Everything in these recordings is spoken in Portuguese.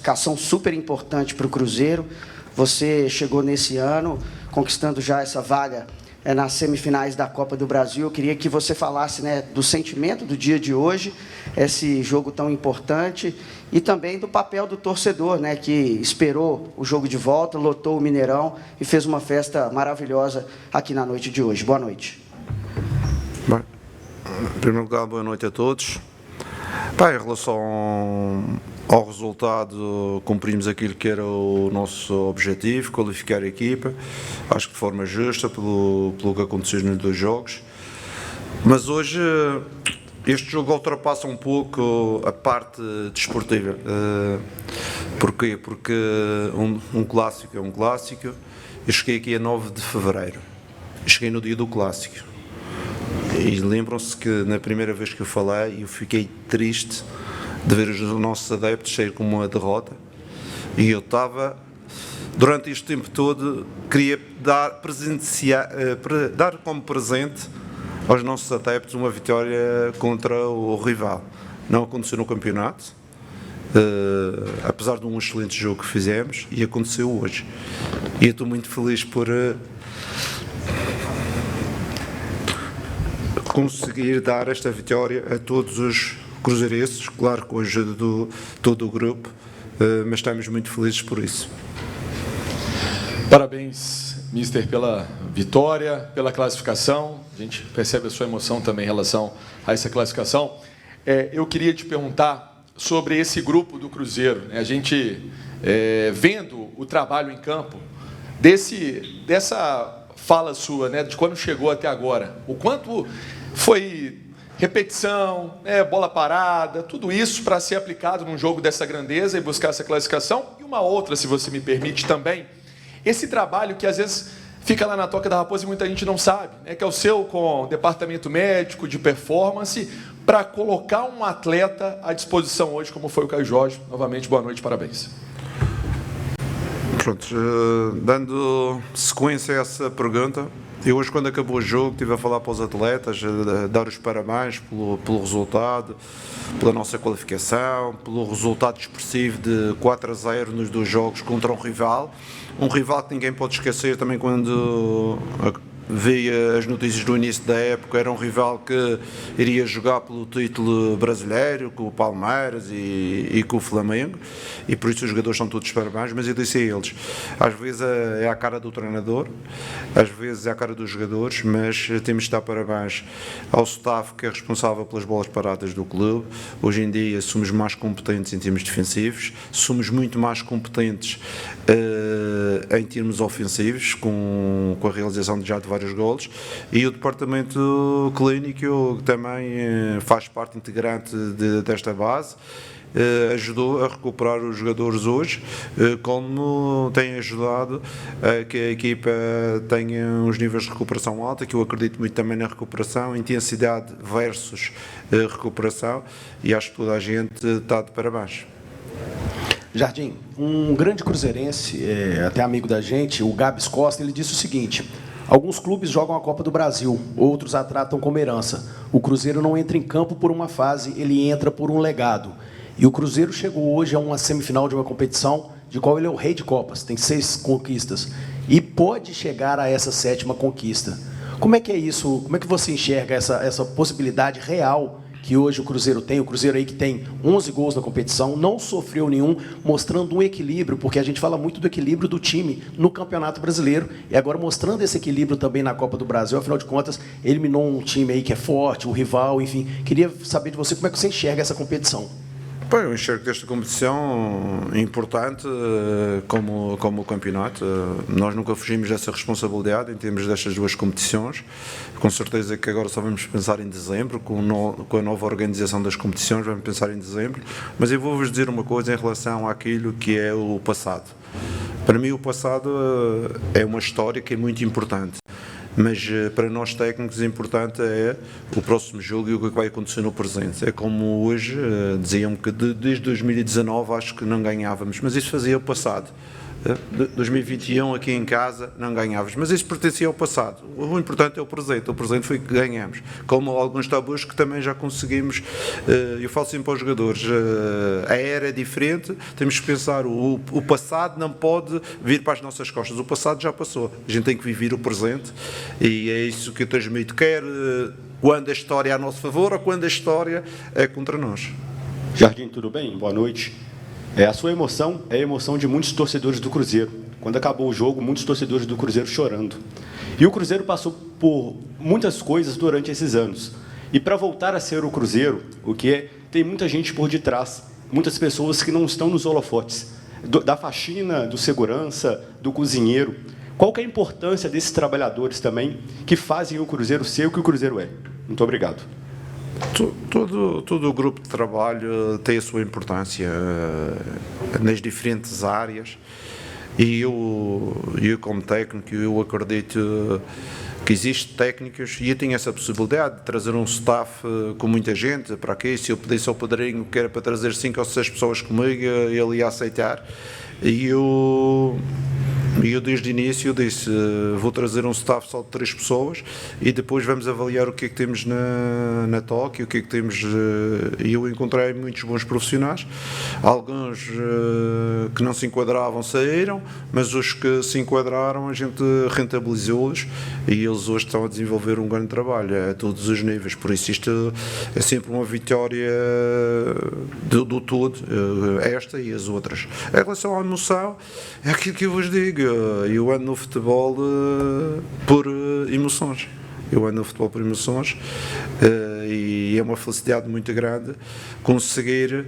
classificação super importante para o Cruzeiro. Você chegou nesse ano conquistando já essa vaga nas semifinais da Copa do Brasil. Eu queria que você falasse, né, do sentimento do dia de hoje, esse jogo tão importante, e também do papel do torcedor, né, que esperou o jogo de volta, lotou o Mineirão e fez uma festa maravilhosa aqui na noite de hoje. Boa noite. Bem, em primeiro lugar, boa noite a todos. Em relação ao resultado, cumprimos aquilo que era o nosso objetivo, qualificar a equipa, acho que de forma justa, pelo que aconteceu nos dois jogos. Mas hoje este jogo ultrapassa um pouco a parte desportiva. Porquê? Porque um clássico é um clássico. Eu cheguei aqui a 9 de fevereiro, cheguei no dia do clássico. E lembram-se que na primeira vez que eu falei, eu fiquei triste de ver os nossos adeptos sair com uma derrota, e eu estava, durante este tempo todo, queria dar como presente aos nossos adeptos uma vitória contra o rival. Não aconteceu no campeonato, apesar de um excelente jogo que fizemos, e aconteceu hoje. E eu estou muito feliz por conseguir dar esta vitória a todos os cruzeirenses, claro, com a ajuda de todo o grupo, mas estamos muito felizes por isso. Parabéns, mister, pela vitória, pela classificação. A gente percebe a sua emoção também em relação a essa classificação. Eu queria te perguntar sobre esse grupo do Cruzeiro, né? A gente, vendo o trabalho em campo, dessa fala sua, né, de quando chegou até agora, o quanto foi repetição, bola parada, tudo isso para ser aplicado num jogo dessa grandeza e buscar essa classificação. E uma outra, se você me permite também, esse trabalho que às vezes fica lá na Toca da Raposa e muita gente não sabe, né, que é o seu com o departamento médico, de performance, para colocar um atleta à disposição hoje, como foi o Caio Jorge. Novamente, boa noite, parabéns. Pronto, dando sequência a essa pergunta, eu hoje, quando acabou o jogo, estive a falar para os atletas, a dar os parabéns pelo resultado, pela nossa qualificação, pelo resultado expressivo de 4-0 nos dois jogos contra um rival que ninguém pode esquecer também quando vi as notícias do início da época. Era um rival que iria jogar pelo título brasileiro, com o Palmeiras e com o Flamengo, e por isso os jogadores são todos parabéns. Mas eu disse a eles, às vezes é a cara do treinador, às vezes é a cara dos jogadores, mas temos de dar parabéns ao staff que é responsável pelas bolas paradas do clube. Hoje em dia somos mais competentes em termos defensivos, somos muito mais competentes em termos ofensivos, com a realização de vários golos, e o departamento clínico também faz parte integrante desta base, ajudou a recuperar os jogadores hoje, como tem ajudado a que a equipa tenha uns níveis de recuperação alta, que eu acredito muito também na recuperação, intensidade versus recuperação, e acho que toda a gente está de parabéns. Jardim, um grande cruzeirense, até amigo da gente, o Gabs Costa, ele disse o seguinte: alguns clubes jogam a Copa do Brasil, outros a tratam como herança. O Cruzeiro não entra em campo por uma fase, ele entra por um legado. E o Cruzeiro chegou hoje a uma semifinal de uma competição de qual ele é o rei de Copas, tem 6 conquistas, e pode chegar a essa 7ª conquista. Como é que é isso? Como é que você enxerga essa possibilidade real que hoje o Cruzeiro tem? O Cruzeiro aí que tem 11 gols na competição, não sofreu nenhum, mostrando um equilíbrio, porque a gente fala muito do equilíbrio do time no Campeonato Brasileiro, e agora mostrando esse equilíbrio também na Copa do Brasil. Afinal de contas, eliminou um time aí que é forte, o rival, enfim. Queria saber de você como é que você enxerga essa competição. Eu enxergo esta competição importante como o campeonato. Nós nunca fugimos dessa responsabilidade em termos destas duas competições. Com certeza que agora só vamos pensar em dezembro, com a nova organização das competições, vamos pensar em dezembro. Mas eu vou-vos dizer uma coisa em relação àquilo que é o passado. Para mim, o passado é uma história que é muito importante. Mas para nós técnicos importante é o próximo jogo e o que vai acontecer no presente. É como hoje, diziam que desde 2019 acho que não ganhávamos, mas isso fazia o passado. 2021 aqui em casa não ganhávamos, mas isso pertencia ao passado. O importante é o presente foi que ganhamos, como alguns tabus que também já conseguimos. Eu falo sempre aos jogadores, a era é diferente, temos que pensar, o passado não pode vir para as nossas costas, o passado já passou, a gente tem que viver o presente e é isso que eu transmito, quer quando a história é a nosso favor ou quando a história é contra nós. Jardim, tudo bem? Boa noite. A sua emoção é a emoção de muitos torcedores do Cruzeiro. Quando acabou o jogo, muitos torcedores do Cruzeiro chorando. E o Cruzeiro passou por muitas coisas durante esses anos. E para voltar a ser o Cruzeiro, tem muita gente por detrás, muitas pessoas que não estão nos holofotes, da faxina, do segurança, do cozinheiro. Qual que é a importância desses trabalhadores também que fazem o Cruzeiro ser o que o Cruzeiro é? Muito obrigado. Todo o grupo de trabalho tem a sua importância nas diferentes áreas e eu como técnico, eu acredito que existem técnicos e eu tenho essa possibilidade de trazer um staff com muita gente para aqui. Se eu pedisse ao padrinho que era para trazer 5 ou 6 pessoas comigo, ele ia aceitar. E eu desde o início disse, vou trazer um staff só de 3 pessoas e depois vamos avaliar o que é que temos na Tóquio, o que é que temos, e eu encontrei muitos bons profissionais, alguns que não se enquadravam saíram, mas os que se enquadraram a gente rentabilizou-os e eles hoje estão a desenvolver um grande trabalho a todos os níveis, por isso isto é sempre uma vitória do todo, esta e as outras. Em relação à emoção, é aquilo que eu vos digo, eu ando no futebol por emoções. E é uma felicidade muito grande conseguir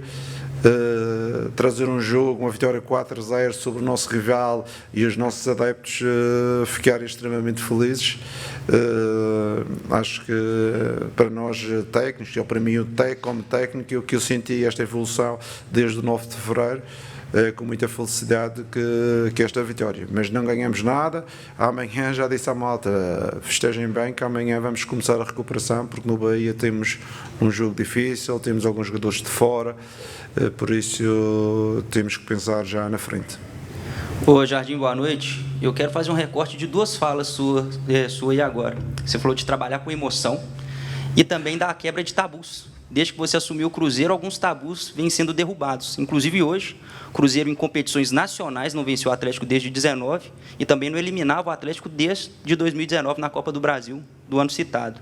trazer um jogo, uma vitória 4-0 sobre o nosso rival e os nossos adeptos ficarem extremamente felizes. Acho que para nós técnicos, ou para mim como técnico, o que eu senti esta evolução desde o 9 de fevereiro, com muita felicidade que esta vitória, mas não ganhamos nada. Amanhã já disse à malta, festejem bem que amanhã vamos começar a recuperação, porque no Bahia temos um jogo difícil, temos alguns jogadores de fora, por isso temos que pensar já na frente. Ô Jardim, boa noite. Eu quero fazer um recorte de 2 falas sua e agora. Você falou de trabalhar com emoção e também da quebra de tabus. Desde que você assumiu o Cruzeiro, alguns tabus vêm sendo derrubados. Inclusive hoje, o Cruzeiro em competições nacionais não venceu o Atlético desde 2019 e também não eliminava o Atlético desde 2019 na Copa do Brasil, do ano citado.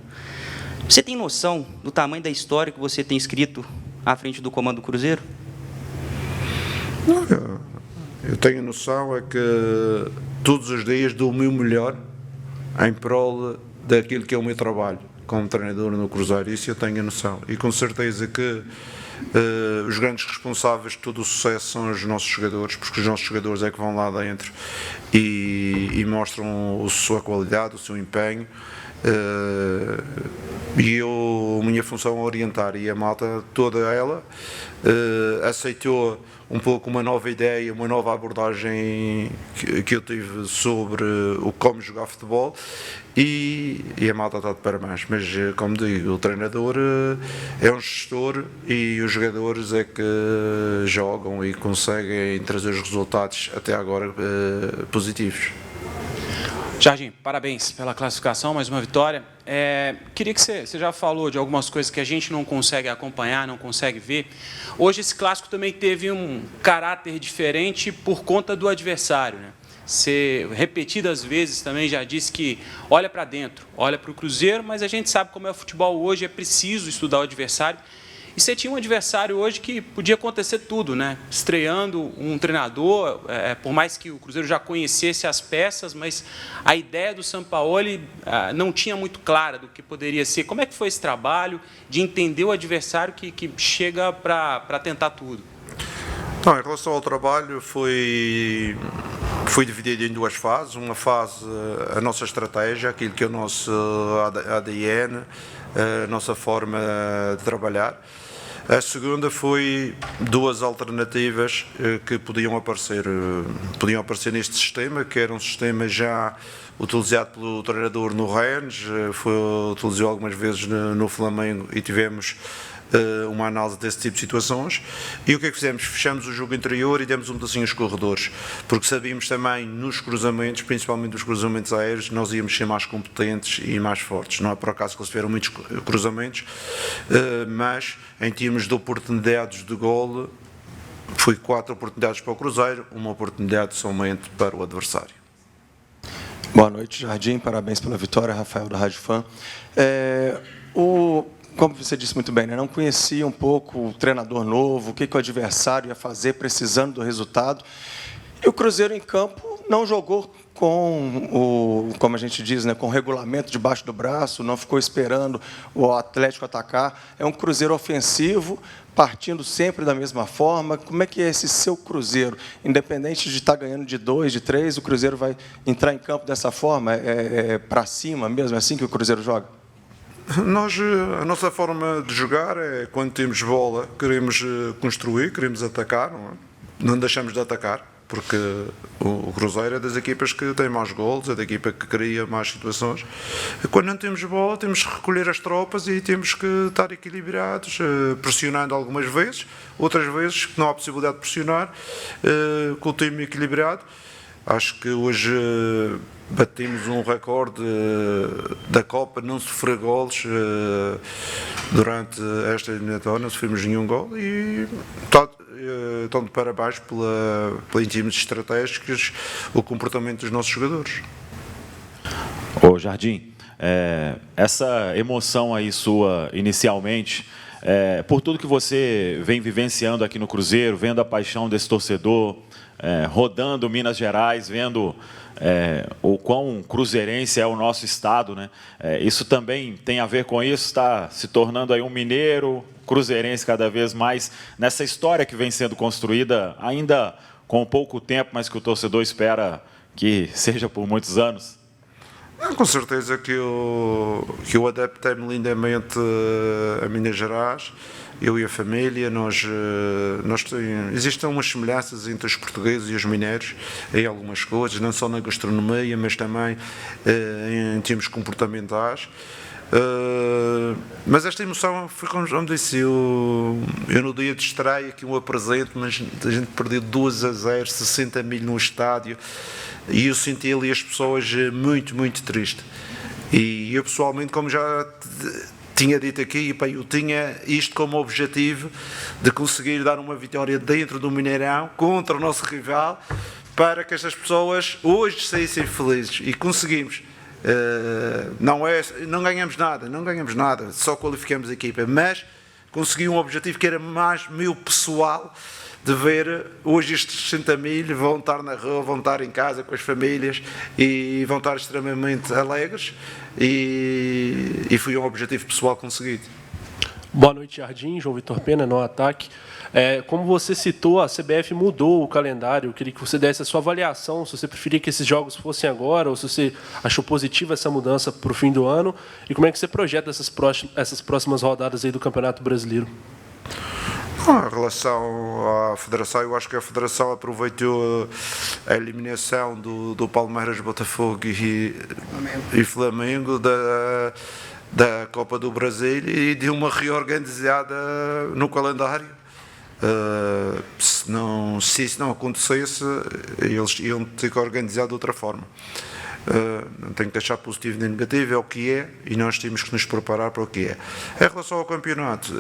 Você tem noção do tamanho da história que você tem escrito à frente do comando do Cruzeiro? Eu tenho noção é que todos os dias dou o meu melhor em prol daquilo que é o meu trabalho como treinador no Cruzeiro, isso eu tenho a noção. E com certeza que os grandes responsáveis de todo o sucesso são os nossos jogadores, porque os nossos jogadores é que vão lá dentro e mostram a sua qualidade, o seu empenho. E a minha função é orientar, e a malta toda ela aceitou um pouco uma nova ideia, uma nova abordagem que eu tive sobre como jogar futebol e a malta está de parabéns, mas como digo, o treinador é um gestor e os jogadores é que jogam e conseguem trazer os resultados até agora positivos. Jardim, parabéns pela classificação, mais uma vitória. Queria que você já falou de algumas coisas que a gente não consegue acompanhar, não consegue ver. Hoje esse clássico também teve um caráter diferente por conta do adversário, né? Você repetidas vezes também já disse que olha para dentro, olha para o Cruzeiro, mas a gente sabe como é o futebol hoje, é preciso estudar o adversário. E você tinha um adversário hoje que podia acontecer tudo, né? Estreando um treinador, por mais que o Cruzeiro já conhecesse as peças, mas a ideia do Sampaoli não tinha muito clara do que poderia ser. Como é que foi esse trabalho de entender o adversário que chega para tentar tudo? Não, em relação ao trabalho, foi dividido em 2 fases. Uma fase, a nossa estratégia, aquilo que é o nosso ADN, a nossa forma de trabalhar. A segunda foi duas alternativas que podiam aparecer neste sistema, que era um sistema já utilizado pelo treinador no Rennes, foi utilizado algumas vezes no Flamengo e tivemos uma análise desse tipo de situações. E o que é que fizemos? Fechamos o jogo interior e demos um pedacinho aos corredores, porque sabíamos também nos cruzamentos, principalmente os cruzamentos aéreos, nós íamos ser mais competentes e mais fortes. Não é por acaso que eles tiveram muitos cruzamentos, mas em termos de oportunidades de golo, foi 4 oportunidades para o Cruzeiro, uma oportunidade somente para o adversário. Boa noite, Jardim. Parabéns pela vitória, Rafael da Rádio Fã. Como você disse muito bem, né? Não conhecia um pouco o treinador novo, o que o adversário ia fazer, precisando do resultado. E o Cruzeiro em campo não jogou como a gente diz, né, com o regulamento debaixo do braço, não ficou esperando o Atlético atacar. É um Cruzeiro ofensivo, partindo sempre da mesma forma. Como é que é esse seu Cruzeiro? Independente de estar ganhando de 2, de 3, o Cruzeiro vai entrar em campo dessa forma? Para cima mesmo? É assim que o Cruzeiro joga? A nossa forma de jogar é, quando temos bola, queremos construir, queremos atacar, não deixamos de atacar, porque o Cruzeiro é das equipas que tem mais golos, é da equipa que cria mais situações. Quando não temos bola, temos que recolher as tropas e temos que estar equilibrados, pressionando algumas vezes, outras vezes que não há possibilidade de pressionar, com o time equilibrado. Acho que hoje batimos um recorde da Copa, não sofrer golos durante esta eliminatória, não sofremos nenhum gol e estão de parabéns em termos estratégicos o comportamento dos nossos jogadores. Ô Jardim, essa emoção aí sua inicialmente, por tudo que você vem vivenciando aqui no Cruzeiro, vendo a paixão desse torcedor, rodando Minas Gerais, vendo o quão cruzeirense é o nosso estado, né? Isso também tem a ver com isso, está se tornando aí um mineiro, cruzeirense cada vez mais, nessa história que vem sendo construída, ainda com pouco tempo, mas que o torcedor espera que seja por muitos anos? Com certeza que eu adaptei-me lindamente a Minas Gerais, eu e a família, existem umas semelhanças entre os portugueses e os mineiros em algumas coisas, não só na gastronomia, mas também em termos comportamentais. Mas esta emoção foi, como disse, eu no dia de estreia aqui um apresento, mas a gente perdeu 2-0, 60 mil no estádio, e eu senti ali as pessoas muito, muito tristes. E eu pessoalmente, como já tinha dito aqui, eu tinha isto como objetivo de conseguir dar uma vitória dentro do Mineirão contra o nosso rival, para que estas pessoas hoje saíssem felizes, e conseguimos. Não ganhamos nada, só qualificamos a equipa, mas consegui um objetivo que era mais meu pessoal, de ver hoje estes 60 mil vão estar na rua, vão estar em casa com as famílias e vão estar extremamente alegres, e foi um objetivo pessoal conseguido. Boa noite, Jardim. João Vitor Pena, no ataque. Como você citou, a CBF mudou o calendário. Eu queria que você desse a sua avaliação, se você preferia que esses jogos fossem agora, ou se você achou positiva essa mudança para o fim do ano, e como é que você projeta essas próximas rodadas aí do Campeonato Brasileiro? Em relação à Federação, eu acho que a Federação aproveitou a eliminação do Palmeiras, Botafogo e Flamengo da Copa do Brasil e deu uma reorganizada no calendário. Se isso não acontecesse, eles iam ter que organizar de outra forma. Não tenho que achar positivo nem negativo, é o que é, e nós temos que nos preparar para o que é. Em relação ao campeonato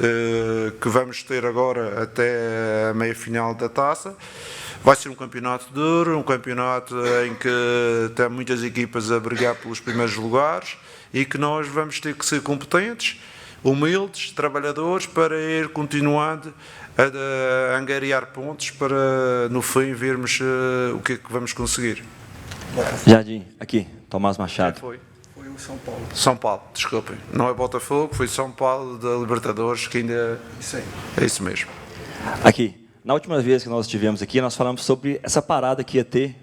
que vamos ter agora até a meia-final da taça, vai ser um campeonato duro, um campeonato em que tem muitas equipas a brigar pelos primeiros lugares, e que nós vamos ter que ser competentes, humildes, trabalhadores, para ir continuando a angariar pontos para no fim vermos o que é que vamos conseguir. Jardim, aqui, Tomás Machado. Foi o São Paulo. São Paulo, desculpem. Não é Botafogo, foi São Paulo da Libertadores, que ainda é isso mesmo. Aqui, na última vez que nós estivemos aqui, nós falamos sobre essa parada que ia ter.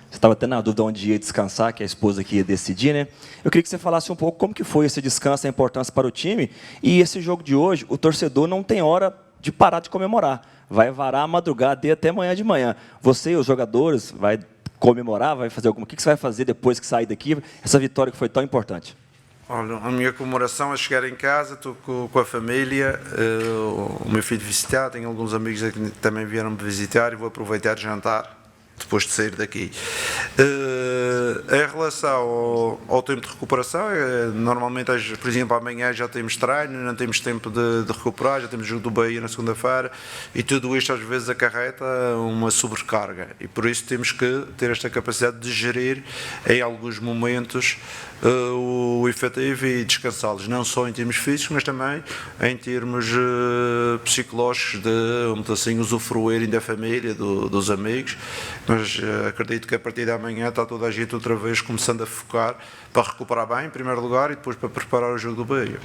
Você estava até na dúvida onde ia descansar, que a esposa que ia decidir, né? Eu queria que você falasse um pouco como que foi esse descanso, a importância para o time. E esse jogo de hoje, o torcedor não tem hora de parar de comemorar. Vai varar a madrugada e até amanhã de manhã. Você e os jogadores vai comemorar, vai fazer alguma... O que você vai fazer depois que sair daqui, essa vitória que foi tão importante? Olha, a minha comemoração é chegar em casa, estou com a família, o meu filho visitar, tenho alguns amigos que também vieram me visitar e vou aproveitar de jantar depois de sair daqui. Em relação ao tempo de recuperação, normalmente, por exemplo, amanhã já temos treino, não temos tempo de recuperar, já temos jogo do Bahia na segunda-feira e tudo isto às vezes acarreta uma sobrecarga e por isso temos que ter esta capacidade de gerir em alguns momentos o efetivo e descansá-los, não só em termos físicos, mas também em termos psicológicos de, vamos assim, usufruírem da família, dos amigos, mas acredito que a partir de amanhã está toda a gente outra vez começando a focar para recuperar bem, em primeiro lugar, e depois para preparar o jogo do Bahia.